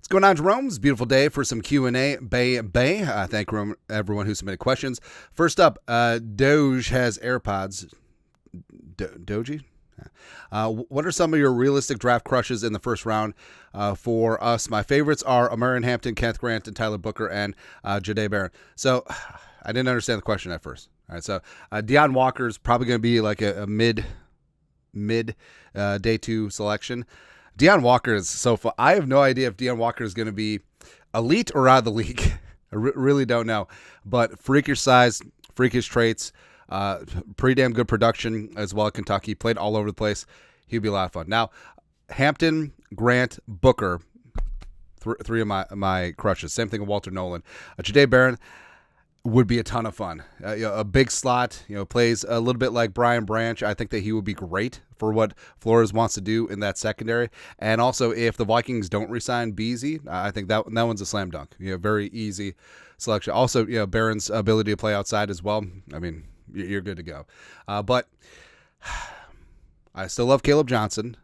What's going on, Jeromes? Beautiful day for some Q&A. Bay. Thank everyone who submitted questions. First up, Doge has AirPods. Doji? What are some of your realistic draft crushes in the first round for us? My favorites are Amarian Hampton, Kenneth Grant, and Tyler Booker, and Jahdae Barron. So I didn't understand the question at first. All right, so Deion Walker's probably going to be like a mid day two selection. Deion Walker is so fun. I have no idea if Deion Walker is going to be elite or out of the league. I really don't know. But freakish size, freakish traits, pretty damn good production as well at Kentucky. Played all over the place. He'd be a lot of fun. Now, Hampton, Grant, Booker, three of my crushes. Same thing with Walter Nolan. Jahdae Barron would be a ton of fun. A big slot, plays a little bit like Brian Branch. I think that he would be great for what Flores wants to do in that secondary. And also, if the Vikings don't re-sign Beasley, I think that one's a slam dunk. Very easy selection. Also, Barron's ability to play outside as well. I mean, you're good to go. But I still love Caleb Johnson.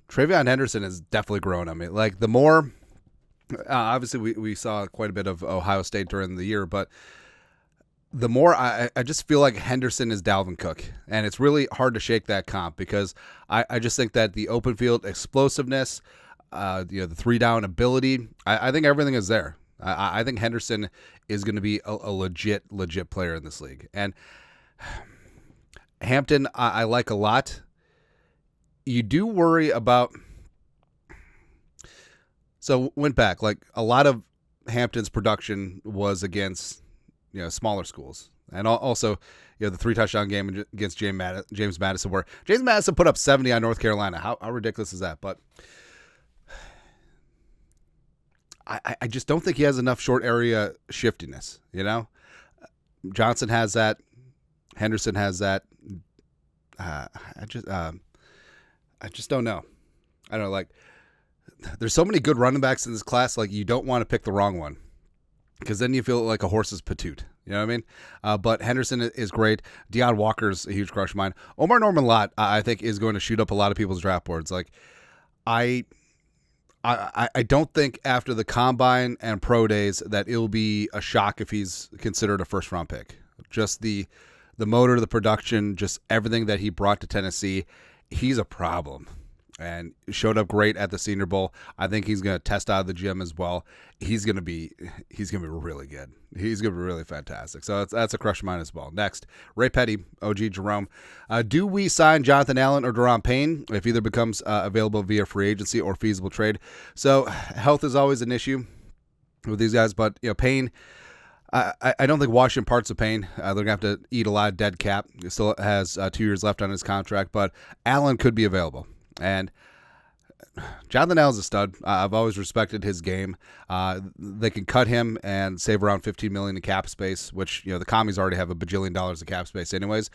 Travion Henderson has definitely grown on me. Like, the more... obviously, we saw quite a bit of Ohio State during the year, but the more I just feel like Henderson is Dalvin Cook, and it's really hard to shake that comp because I just think that the open field explosiveness, the three down ability, I think everything is there. I think Henderson is going to be a legit player in this league, and Hampton I like a lot. You do worry about. So went back, like a lot of Hampton's production was against, smaller schools. And also, the 3-touchdown game against James Madison, where James Madison put up 70 on North Carolina. How ridiculous is that? But I just don't think he has enough short area shiftiness, Johnson has that. Henderson has that. I just don't know. I don't know, like... There's so many good running backs in this class, like you don't want to pick the wrong one because then you feel like a horse's patoot. You know what I mean? But Henderson is great. Deion Walker's a huge crush of mine. Omar Norman Lott, I think, is going to shoot up a lot of people's draft boards. Like, I don't think after the combine and pro days that it'll be a shock if he's considered a first round pick. Just the motor, the production, just everything that he brought to Tennessee. He's a problem. And showed up great at the Senior Bowl. I think he's going to test out of the gym as well. He's going to be really good. He's going to be really fantastic. So that's a crush of mine as well. Next, Ray Petty, OG Jerome. Do we sign Jonathan Allen or Daron Payne if either becomes available via free agency or feasible trade? So health is always an issue with these guys, but Payne. I don't think Washington parts of Payne. They're going to have to eat a lot of dead cap. He still has 2 years left on his contract, but Allen could be available. And Jonathan Allen's a stud. I've always respected his game. They can cut him and save around $15 million in cap space, which the commies already have $1 bajillion of cap space, anyways.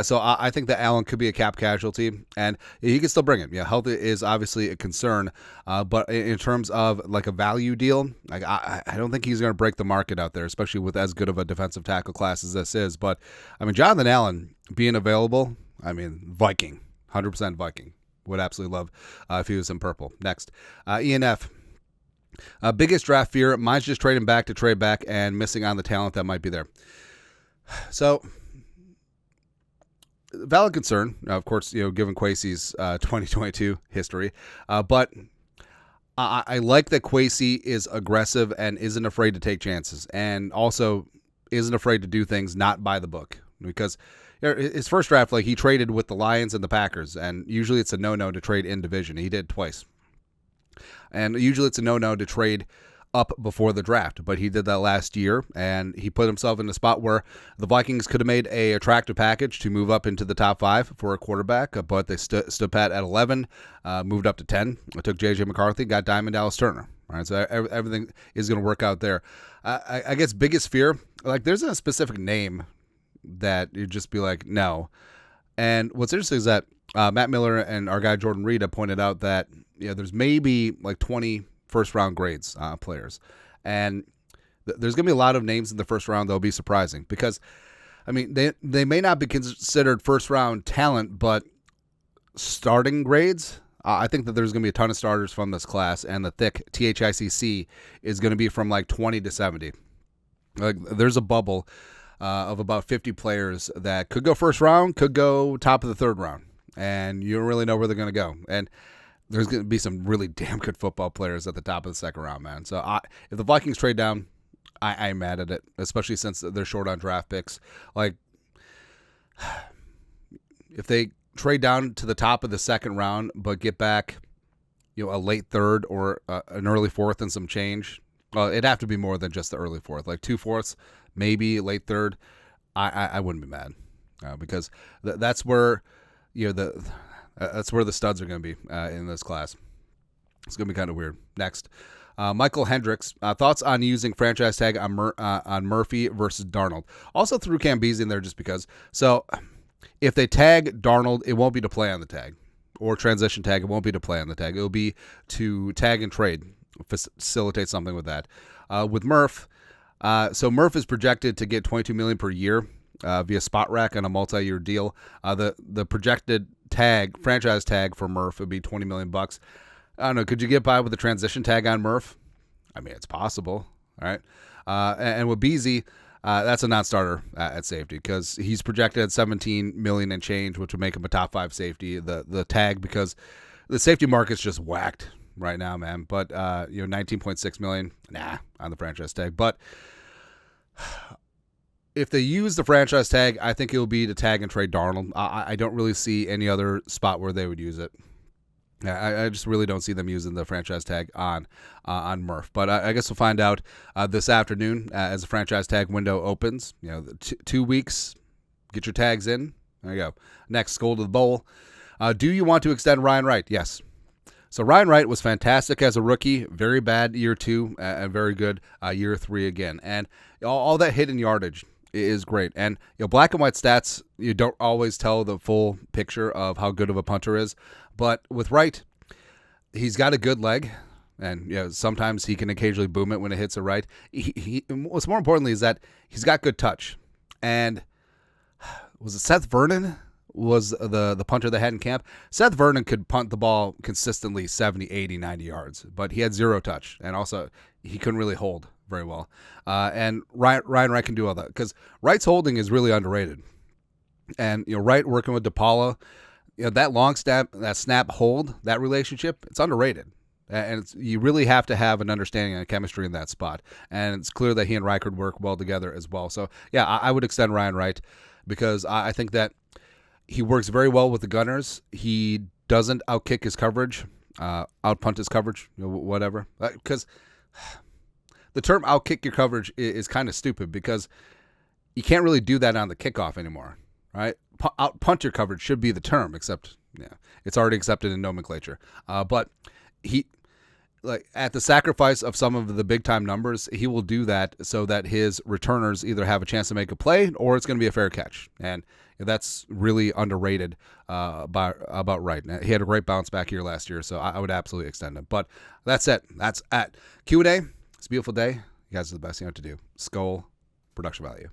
So I think that Allen could be a cap casualty, and he can still bring it. Health is obviously a concern, but in terms of like a value deal, like I don't think he's going to break the market out there, especially with as good of a defensive tackle class as this is. But I mean, Jonathan Allen being available, I mean, Viking, 100% Viking. Would absolutely love if he was in purple. Next, ENF. Biggest draft fear. Mine's just trading back to trade back and missing on the talent that might be there. So, valid concern, of course, given Kwesi's 2022 history. But I like that Kwesi is aggressive and isn't afraid to take chances, and also isn't afraid to do things not by the book. Because his first draft, like he traded with the Lions and the Packers, and usually it's a no-no to trade in division. He did twice. And usually it's a no-no to trade up before the draft, but he did that last year, and he put himself in a spot where the Vikings could have made a attractive package to move up into the top 5 for a quarterback, but they stood pat at 11, moved up to 10. I took J.J. McCarthy, got Diamond Dallas Turner. All right, so everything is going to work out there. I guess biggest fear, like there's a specific name that you'd just be like, no. And what's interesting is that Matt Miller and our guy Jordan Reed have pointed out that there's maybe like 20 first-round grades players. And there's going to be a lot of names in the first round that will be surprising because, I mean, they may not be considered first-round talent, but starting grades, I think that there's going to be a ton of starters from this class, and the thick THICC is going to be from like 20 to 70. Like, there's a bubble of about 50 players that could go first round, could go top of the third round, and you don't really know where they're going to go. And there's going to be some really damn good football players at the top of the second round, man. So if the Vikings trade down, I'm mad at it, especially since they're short on draft picks. Like, if they trade down to the top of the second round but get back, a late third or an early fourth and some change, well, it'd have to be more than just the early fourth, like 2/4, maybe late third. I wouldn't be mad because that's where that's where the studs are going to be in this class. It's going to be kind of weird. Next, Michael Hendricks, thoughts on using franchise tag on Murphy versus Darnold. Also threw Cambezy in there just because. So if they tag Darnold, it won't be to play on the tag, or transition tag, it won't be to play on the tag. It'll be to tag and trade, facilitate something with that. With Murph, so Murph is projected to get $22 million per year via Spot Rack on a multi-year deal. The projected franchise tag for Murph would be $20 million. I don't know. Could you get by with a transition tag on Murph? I mean, it's possible. All right. And with Beasley, that's a non-starter at safety because he's projected at $17 million and change, which would make him a top 5 safety. The tag, because the safety market's just whacked right now, man. But $19.6 million, on the franchise tag. But if they use the franchise tag, I think it will be to tag and trade Darnold. I don't really see any other spot where they would use it. I just really don't see them using the franchise tag on Murph. But I guess we'll find out this afternoon as the franchise tag window opens. 2 weeks, get your tags in. There you go. Next, goal to the bowl. Do you want to extend Ryan Wright? Yes. So Ryan Wright was fantastic as a rookie, very bad year 2, and very good year 3 again. And all that hit in yardage is great. And black and white stats, you don't always tell the full picture of how good of a punter is. But with Wright, he's got a good leg, and sometimes he can occasionally boom it when it hits it right. What's more importantly is that he's got good touch. And was it Seth Vernon was the punter they had in camp? Seth Vernon could punt the ball consistently 70, 80, 90 yards, but he had zero touch, and also he couldn't really hold very well. And Ryan Wright can do all that because Wright's holding is really underrated. And Wright working with DePaula, that long snap, that snap hold, that relationship, it's underrated. And you really have to have an understanding and chemistry in that spot. And it's clear that he and Reichard work well together as well. So, I would extend Ryan Wright because I think that he works very well with the Gunners. He doesn't outkick his coverage, outpunt his coverage, whatever. Because the term outkick your coverage is kind of stupid because you can't really do that on the kickoff anymore, right? Outpunt your coverage should be the term, except it's already accepted in nomenclature. But he, at the sacrifice of some of the big time numbers, he will do that so that his returners either have a chance to make a play or it's going to be a fair catch. And that's really underrated about Wright. He had a great bounce back here last year, so I would absolutely extend him. But that's it. That's at Q&A. It's a beautiful day. You guys are the best. You know what to do. Skull, production value.